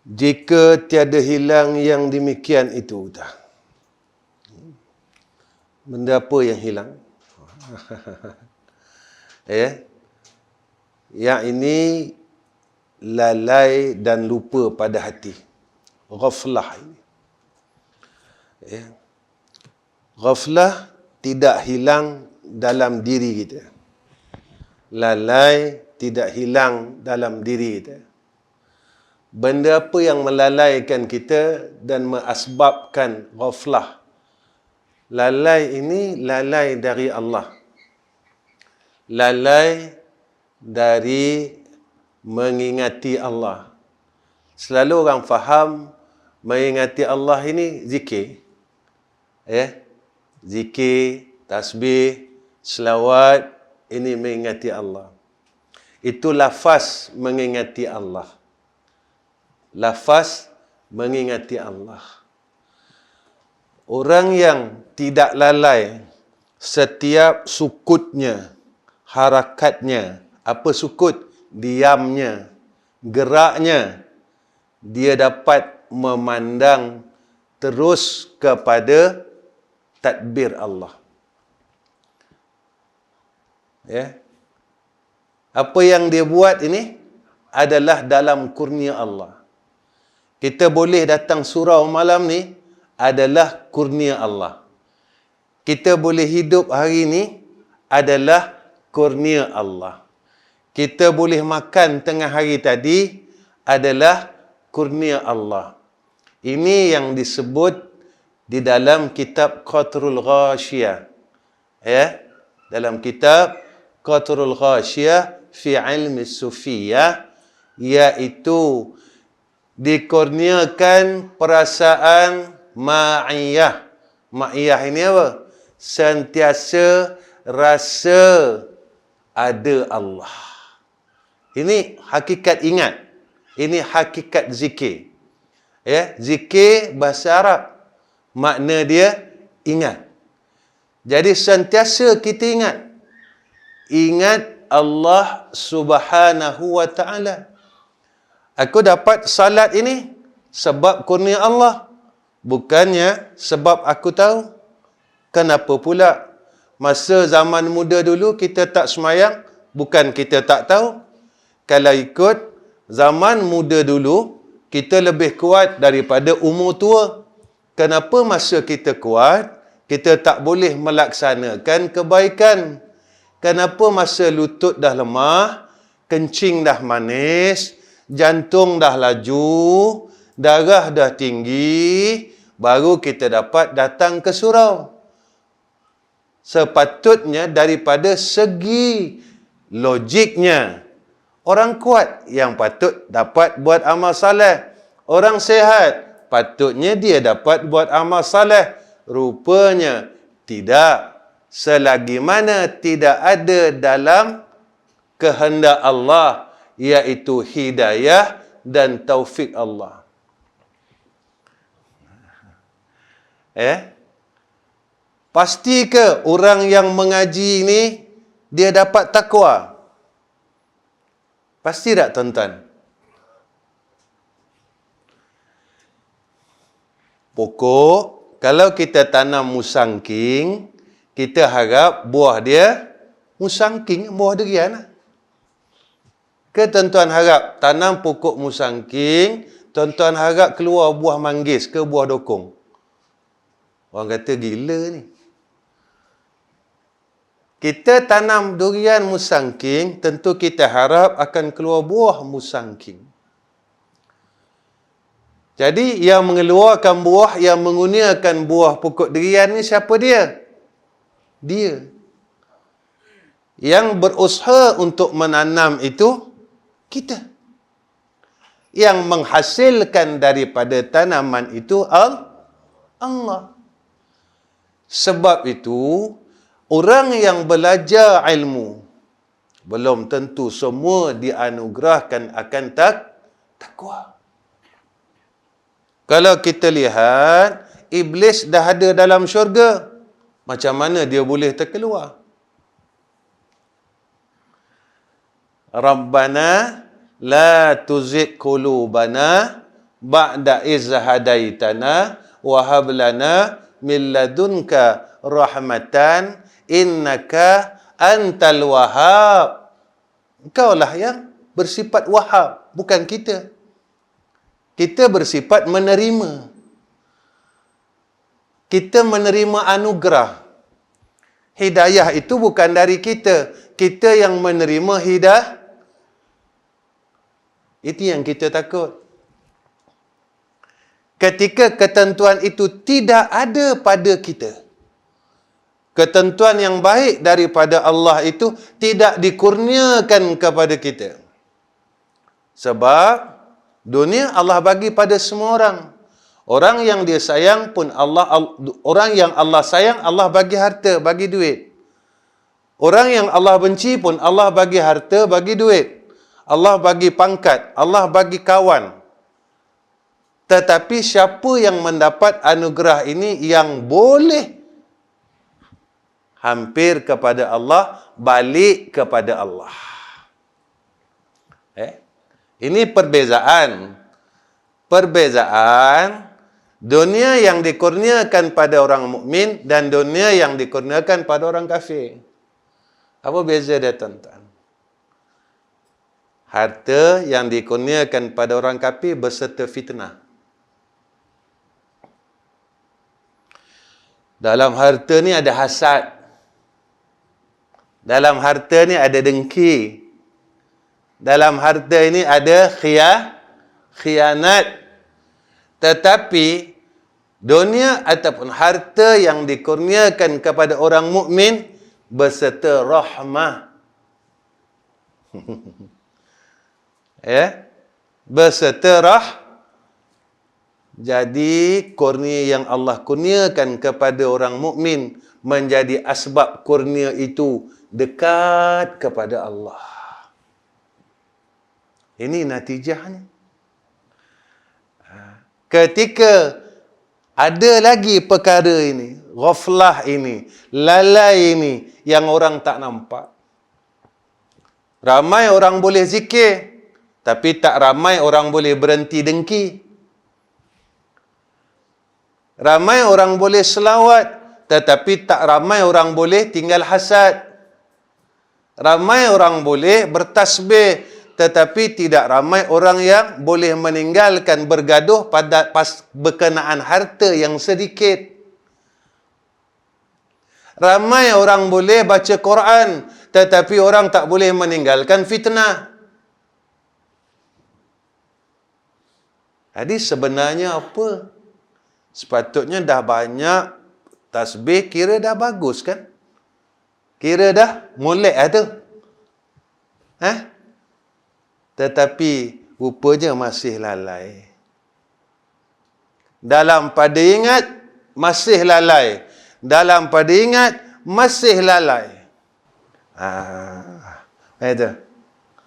Jika tiada hilang yang demikian itu, dah. Benda apa yang hilang? Yang ini lalai dan lupa pada hati. Ghaflah ini. Ghaflah tidak hilang dalam diri kita. Lalai tidak hilang dalam diri kita. Benda apa yang melalaikan kita dan mengasbabkan ghaflah? Lalai ini lalai dari Allah. Lalai dari mengingati Allah. Selalu orang faham mengingati Allah ini zikir. Zikir, tasbih, selawat, ini mengingati Allah. Itu lafaz mengingati Allah. Lafaz mengingati Allah. Orang yang tidak lalai setiap sukutnya, harakatnya, apa sukut? Diamnya, geraknya, dia dapat memandang terus kepada tadbir Allah. Apa yang dia buat ini adalah dalam kurnia Allah. Kita boleh datang surau malam ni adalah kurnia Allah. Kita boleh hidup hari ni adalah kurnia Allah. Kita boleh makan tengah hari tadi adalah kurnia Allah. Ini yang disebut di dalam kitab Qatrul Ghashiyah. Dalam kitab Qatrul Ghashiyah fi ilmi sufiyah, iaitu dikurniakan perasaan ma'iyah. Ma'iyah ini apa? Sentiasa rasa ada Allah. Ini hakikat ingat. Ini hakikat zikir. Zikir bahasa Arab. Makna dia ingat. Jadi sentiasa kita ingat. Ingat Allah Subhanahu wa ta'ala. Aku dapat salat ini sebab kurnia Allah. Bukannya sebab aku tahu. Kenapa pula masa zaman muda dulu kita tak semayang? Bukan kita tak tahu. Kalau ikut zaman muda dulu, kita lebih kuat daripada umur tua. Kenapa masa kita kuat, kita tak boleh melaksanakan kebaikan? Kenapa masa lutut dah lemah, kencing dah manis, jantung dah laju, darah dah tinggi, baru kita dapat datang ke surau? Sepatutnya daripada segi logiknya, orang kuat yang patut dapat buat amal saleh. Orang sehat, patutnya dia dapat buat amal saleh. Rupanya tidak. Selagi mana tidak ada dalam kehendak Allah, iaitu hidayah dan taufik Allah. Pasti ke orang yang mengaji ini dia dapat takwa? Pasti tak, tuan-tuan? Pokok, kalau kita tanam musangking, kita harap buah dia musangking, buah durian. Ke tuan-tuan harap tanam pokok musangking, tuan-tuan harap keluar buah manggis ke buah dokong? Orang kata gila ni. Kita tanam durian musangking, tentu kita harap akan keluar buah musangking. Jadi yang mengeluarkan buah, yang menggunakan buah pokok durian ni siapa dia? Dia. Yang berusaha untuk menanam itu kita. Yang menghasilkan daripada tanaman itu Allah. Sebab itu, orang yang belajar ilmu, belum tentu semua dianugerahkan akan takwa. Kalau kita lihat, iblis dah ada dalam syurga, macam mana dia boleh terkeluar? Rabbana la tuzigh qulubana ba'da iz hadaitana wa hab lana min ladunka rahmatan innaka antal wahhab. Engkaulah yang bersifat wahhab, bukan kita. Kita bersifat menerima. Kita menerima anugerah. Hidayah itu bukan dari kita. Kita yang menerima hidayah. Itu yang kita takut. Ketika ketentuan itu tidak ada pada kita, ketentuan yang baik daripada Allah itu tidak dikurniakan kepada kita. Sebab dunia Allah bagi pada semua orang. Orang yang dia sayang pun orang yang Allah sayang, Allah bagi harta, bagi duit. Orang yang Allah benci pun Allah bagi harta, bagi duit. Allah bagi pangkat, Allah bagi kawan. Tetapi siapa yang mendapat anugerah ini yang boleh hampir kepada Allah, balik kepada Allah. Ini perbezaan. Perbezaan dunia yang dikurniakan pada orang mukmin dan dunia yang dikurniakan pada orang kafir. Apa beza dia, tuan-tuan? Harta yang dikurniakan pada orang kafir berserta fitnah. Dalam harta ni ada hasad. Dalam harta ni ada dengki. Dalam harta ini ada khianat. Tetapi dunia ataupun harta yang dikurniakan kepada orang mukmin berserta rahmah. Berserta Jadi kurnia yang Allah kurniakan kepada orang mukmin menjadi asbab kurnia itu dekat kepada Allah. Ini natijahnya. Ketika ada lagi perkara ini, ghaflah ini, lalai ini yang orang tak nampak. Ramai orang boleh zikir, tapi tak ramai orang boleh berhenti dengki. Ramai orang boleh selawat, tetapi tak ramai orang boleh tinggal hasad. Ramai orang boleh bertasbih, tetapi tidak ramai orang yang boleh meninggalkan bergaduh pada berkenaan harta yang sedikit. Ramai orang boleh baca Quran, tetapi orang tak boleh meninggalkan fitnah. Jadi sebenarnya apa? Sepatutnya dah banyak tasbih, kira dah bagus kan? Kira dah molek tu. Tetapi rupanya masih lalai. Dalam pada ingat, masih lalai. Dalam pada ingat, masih lalai. Itu.